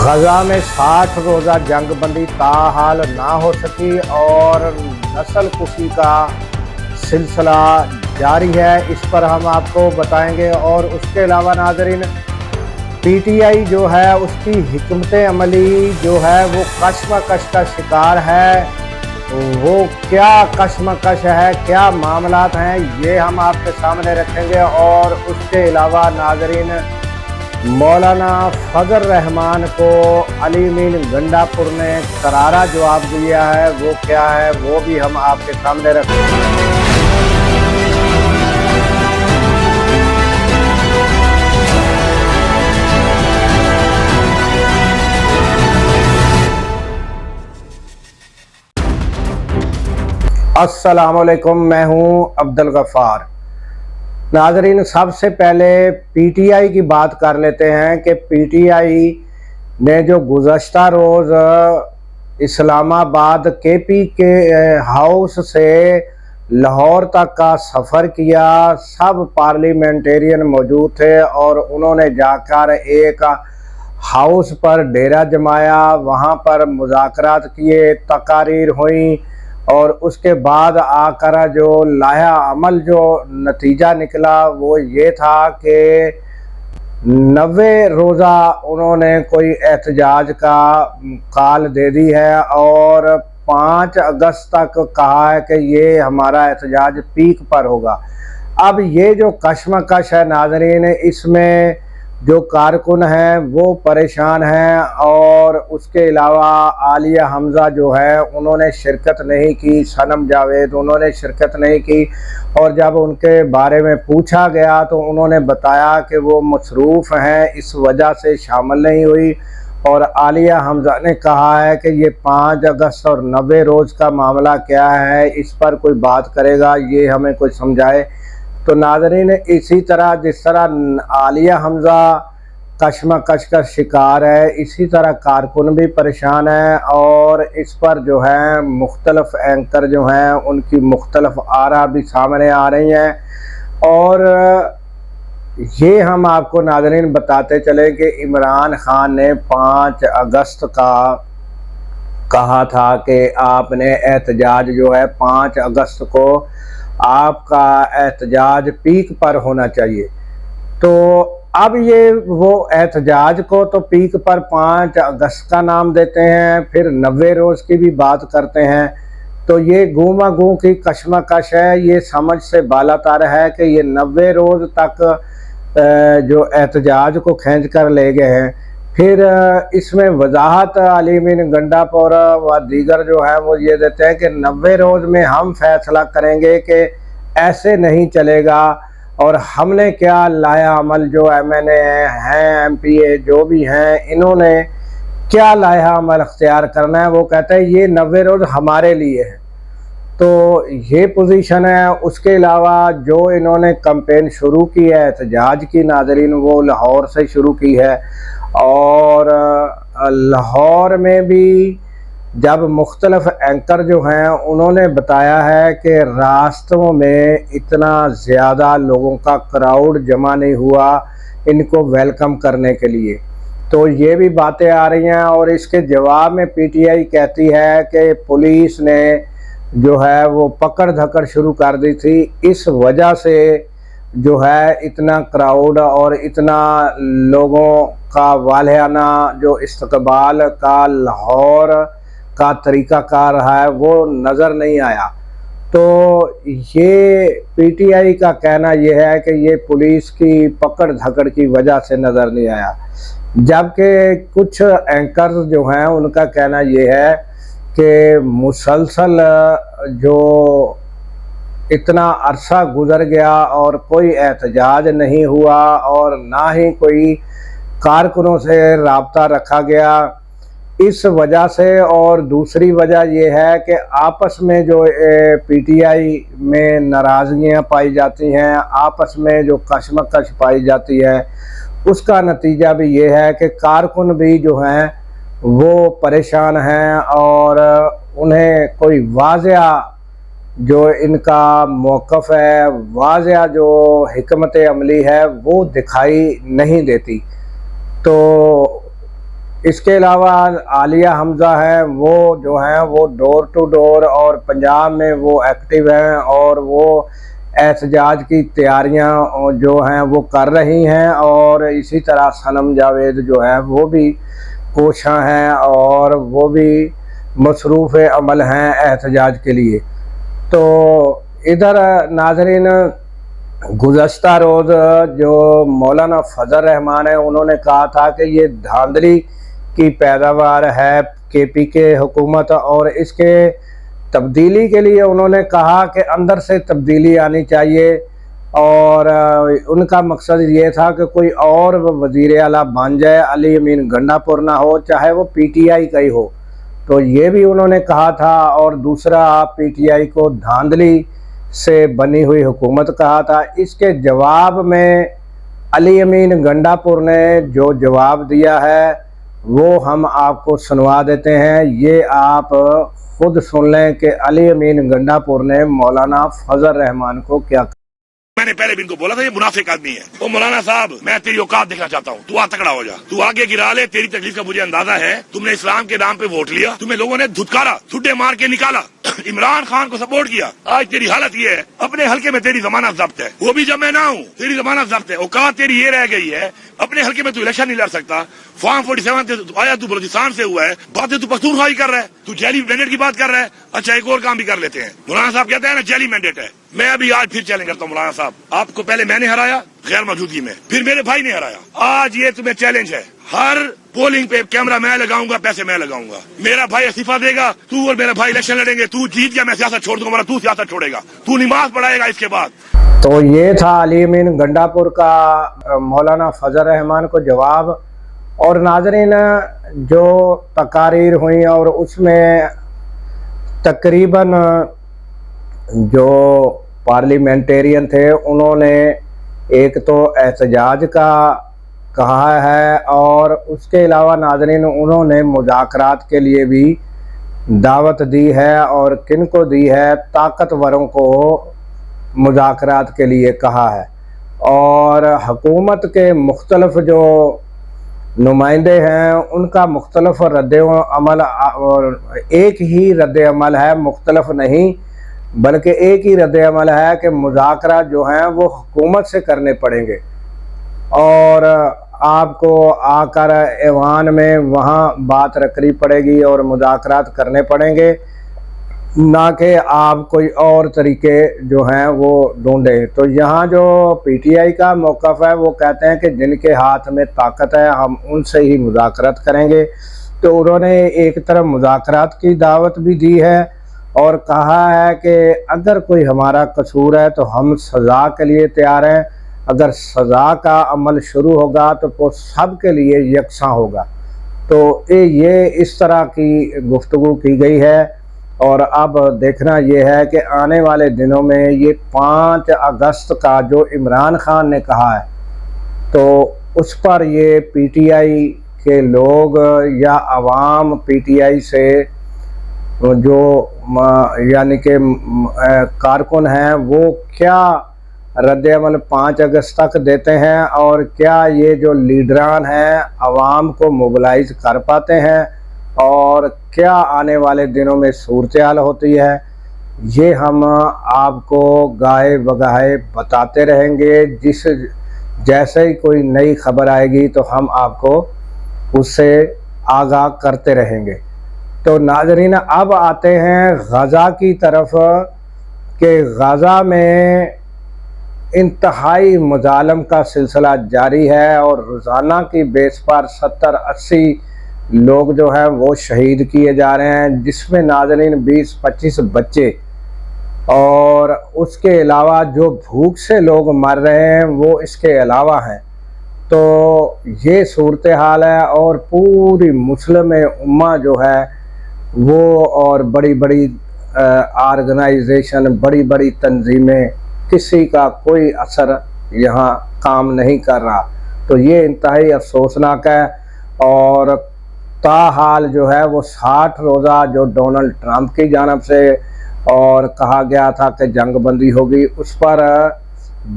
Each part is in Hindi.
गजा में 60 रोज़ा जंगबंदी ताहाल ना हो सकी और नस्ल कुशी का सिलसिला जारी है। इस पर हम आपको बताएंगे। और उसके अलावा नाज़रीन, पीटीआई जो है उसकी हिकमत अमली जो है वो कशमकश का शिकार है। वो क्या कशमकश है, क्या मामलात हैं, ये हम आपके सामने रखेंगे। और उसके अलावा नाज़रीन, मौलाना फजल रहमान को अली मीन गंडापुर ने करारा जवाब दिया है, वो क्या है वो भी हम आपके सामने रखेंगे। अस्सलाम वालेकुम, मैं हूं अब्दुल गफ्फार। नाज़रीन, सबसे पहले पीटीआई की बात कर लेते हैं कि पीटीआई ने जो गुज़श्ता रोज़ इस्लामाबाद केपी के हाउस से लाहौर तक का सफ़र किया, सब पार्लियामेंटेरियन मौजूद थे और उन्होंने जाकर एक हाउस पर डेरा जमाया, वहाँ पर मुज़ाकरात किए, तकारीर हुई और उसके बाद आकर जो लाया अमल जो नतीजा निकला वो ये था कि 90 रोज़ा उन्होंने कोई एहतजाज का कॉल दे दी है और 5 अगस्त तक कहा है कि ये हमारा एहतजाज पीक पर होगा। अब ये जो कशमकश है नाज़रीन, इसमें जो कारकुन हैं वो परेशान हैं और उसके अलावा आलिया हमज़ा जो है उन्होंने शिरकत नहीं की, सनम जावेद उन्होंने शिरकत नहीं की। और जब उनके बारे में पूछा गया तो उन्होंने बताया कि वो मसरूफ़ हैं, इस वजह से शामिल नहीं हुई। और आलिया हमज़ा ने कहा है कि ये 5 अगस्त और 90 रोज़ का मामला क्या है, इस पर कोई बात करेगा, ये हमें कोई समझाए। तो नाज़रीन, इसी तरह जिस तरह आलिया हमज़ा कशमकश का शिकार है, इसी तरह कारकुन भी परेशान है और इस पर जो है मुख्तलफ एंकर जो हैं उनकी मुख्तलफ आरा भी सामने आ रही हैं। और ये हम आपको नाज़रीन बताते चले कि इमरान खान ने 5 अगस्त का कहा था कि आपने एहतजाज जो है 5 अगस्त को आपका एहतजाज पीक पर होना चाहिए। तो अब ये वो एहतजाज को तो पीक पर 5 अगस्त का नाम देते हैं, फिर 90 रोज़ की भी बात करते हैं। तो ये गूमा गूं की कशमकश है, ये समझ से बालातर है कि ये 90 रोज़ तक जो एहतजाज को खींच कर ले गए हैं। फिर इसमें वजाहत अली मीन गंडापुर व दीगर जो है वो ये देते हैं कि 90 रोज़ में हम फैसला करेंगे कि ऐसे नहीं चलेगा और हमने क्या लाया अमल, जो एमएनए हैं, एमपीए जो भी हैं, इन्होंने क्या लाया अमल अख्तियार करना है। वो कहते हैं ये 90 रोज़ हमारे लिए है। तो ये पोजीशन है। उसके अलावा जो इन्होंने कैंपेन शुरू की है एहतजाज की नाज़रीन, वो लाहौर से शुरू की है। और लाहौर में भी जब मुख्तलफ एंकर जो हैं उन्होंने बताया है कि रास्तों में इतना ज़्यादा लोगों का क्राउड जमा नहीं हुआ इनको वेलकम करने के लिए, तो ये भी बातें आ रही हैं। और इसके जवाब में पीटीआई कहती है कि पुलिस ने जो है वो पकड़ धकड़ शुरू कर दी थी, इस वजह से जो है इतना क्राउड और इतना लोगों का वालियाना जो इस्तकबाल का लाहौर का तरीक़ाकार रहा है वो नज़र नहीं आया। तो ये पीटीआई का कहना ये है कि ये पुलिस की पकड़ धकड़ की वजह से नज़र नहीं आया, जबकि कुछ एंकर्स जो हैं उनका कहना ये है कि मुसलसल जो इतना अरसा गुज़र गया और कोई एहतजाज नहीं हुआ और ना ही कोई कारकुनों से रब्ता रखा गया, इस वजह से। और दूसरी वजह यह है कि आपस में जो पीटीआई में नाराज़गियाँ पाई जाती हैं, आपस में जो कशमकश पाई जाती है, उसका नतीजा भी ये है कि कारकुन भी जो हैं वो परेशान हैं और उन्हें कोई वाज़िया जो इनका मौक़िफ़ है, वाज़िया जो हिकमत अमली है वो दिखाई नहीं देती। तो इसके अलावा आलिया हमज़ा है, वो जो हैं वो डोर टू डोर और पंजाब में वो एक्टिव हैं और वो एहतजाज की तैयारियां जो हैं वो कर रही हैं। और इसी तरह सनम जावेद जो है वो भी कोशां हैं और वो भी मसरूफ़ अमल हैं एहतजाज के लिए। तो इधर नाज़रीन, गुज़श्ता रोज़ जो मौलाना फजल रहमान है, उन्होंने कहा था कि ये धांधली की पैदावार है KPK हुकूमत, और इसके तब्दीली के लिए उन्होंने कहा कि अंदर से तब्दीली आनी चाहिए। और उनका मकसद ये था कि कोई और वज़ीर आला बन जाए, अली अमीन गंडापुर ना हो, चाहे वो PTI का ही हो। तो ये भी उन्होंने कहा था। और दूसरा, PTI को धांधली से बनी हुई हुकूमत कहा था। इसके जवाब में अली अमीन गंडापुर ने जो जवाब दिया है वो हम आपको सुनवा देते हैं। ये आप खुद सुन लें कि अली अमीन गंडापुर ने मौलाना फजल रहमान को क्या। मैंने पहले भी इनको बोला था ये मुनाफिक आदमी है। ओ मौलाना साहब, मैं तेरी औकात देखना चाहता हूँ, तू आ तकड़ा हो जा, तू आगे गिरा ले, तेरी तकलीफ का मुझे अंदाजा है। तुमने इस्लाम के नाम पे वोट लिया, तुम्हें लोगों ने धुतकारा, ठुड्डे मार के निकाला, इमरान खान को सपोर्ट किया। आज तेरी हालत ये है, अपने हल्के में तेरी जमानत जब्त है, वो भी जब मैं ना हूँ, तेरी जमानत जब्त है। औकात तेरी ये रह गई है, अपने हल्के में तू इलेक्शन नहीं लड़ सकता। फॉर्म 47 आया, तू बलूचिस्तान से हुआ है, बातें तू पख्तूनख्वाही कर रहा है, तू जैली मैंडेट की बात कर रहा है। अच्छा, एक और काम भी कर लेते हैं। मौलाना साहब कहते हैं ना जैली मैंडेट है, मैं अभी आज फिर चैलेंज करता हूँ मौलाना साहब, आपको पहले मैंने हराया गैर मौजूदगी में, फिर मेरे भाई ने हराया, आज ये तुम्हें चैलेंज है। हर पोलिंग पे कैमरा मैं लगाऊंगा, पैसे मैं लगाऊंगा, मेरा भाई इस्तीफा देगा, तू और मेरा भाई इलेक्शन लड़ेंगे, तू जीत गया मैं सियासत छोड़ दूंगा, तू सियासत छोड़ेगा, तू नमाज पढ़ाएगा इसके बाद। तो ये था अली अमीन गंडापुर का मौलाना फजल रहमान को जवाब। और नाज़रीन, जो तकारीर हुई और उसमें तकरीबन जो पार्लियामेंटेरियन थे उन्होंने एक तो एहतजाज का कहा है, और उसके अलावा नाज़रीन उन्होंने मुज़ाकरात के लिए भी दावत दी है। और किन को दी है? ताकतवरों को मुज़ाकरात के लिए कहा है। और हुकूमत के मुख्तलिफ जो नुमाइंदे हैं उनका मुख्तलिफ रद्द-ए-अमल, और एक ही रद्द-ए-अमल है, मुख्तलिफ नहीं बल्कि एक ही रद्द-ए-अमल है कि मुज़ाकरा जो हैं वो हुकूमत से करने पड़ेंगे और आपको आकर ऐवान में वहाँ बात रखनी पड़ेगी और मुज़ाकरात करने पड़ेंगे, ना कि आप कोई और तरीके जो हैं वो ढूंढें। तो यहाँ जो PTI का मौक़िफ़ है वो कहते हैं कि जिनके हाथ में ताकत है हम उनसे ही मुज़ाकरात करेंगे। तो उन्होंने एक तरफ मुज़ाकरात की दावत भी दी है और कहा है कि अगर कोई हमारा कसूर है तो हम सज़ा के लिए तैयार हैं, अगर सज़ा का अमल शुरू होगा तो वो सब के लिए यकसा होगा। तो ये इस तरह की गुफ्तगू की गई है। और अब देखना यह है कि आने वाले दिनों में ये 5 अगस्त का जो इमरान खान ने कहा है तो उस पर ये PTI के लोग या आवाम PTI से जो यानी कि कारकुन हैं वो क्या रद्द-ए-अमल 5 अगस्त तक देते हैं और क्या ये जो लीडरान हैं आवाम को मोबिलाइज कर पाते हैं और क्या आने वाले दिनों में सूरत-ए-हाल होती है, ये हम आपको गाहे बगाहे बताते रहेंगे। जैसे ही कोई नई खबर आएगी तो हम आपको उससे आगाह करते रहेंगे। तो नाज़रीन, अब आते हैं गज़ा की तरफ कि गज़ा में इंतहाई मुज़ालम का सिलसिला जारी है और रोज़ाना की बेस पर 70-80 लोग जो हैं वो शहीद किए जा रहे हैं, जिसमें नाज़रीन 20-25 बच्चे और उसके अलावा जो भूख से लोग मर रहे हैं वो इसके अलावा हैं। तो ये सूरत हाल है और पूरी मुस्लिम उम्मा जो है वो और बड़ी बड़ी ऑर्गेनाइजेशन, बड़ी बड़ी तंजीमें, किसी का कोई असर यहाँ काम नहीं कर रहा। तो ये इंतहाई अफसोसनाक है। और ताहाल जो है वो 60 रोज़ा जो डोनाल्ड ट्रंप की जानब से और कहा गया था कि जंग बंदी होगी, उस पर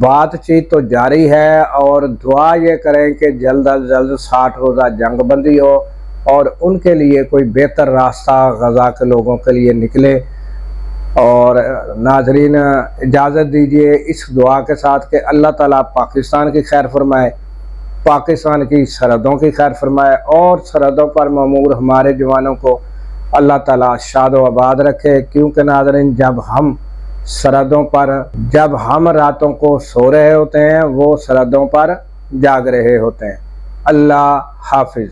बातचीत तो जारी है और दुआ ये करें कि जल्द अज जल्द 60 रोज़ा जंग बंदी हो और उनके लिए कोई बेहतर रास्ता गज़ा के लोगों के लिए निकले। और नाजरीन, इजाज़त दीजिए इस दुआ के साथ कि अल्लाह ताला पाकिस्तान की खैर फरमाए, पाकिस्तान की सरहदों की खैर फरमाए और सरहदों पर ममूर हमारे जवानों को अल्लाह ताला शाद व आबाद रखे। क्योंकि नाज़रीन, जब हम सरहदों पर, जब हम रातों को सो रहे होते हैं, वो सरहदों पर जाग रहे होते हैं। अल्लाह हाफिज़।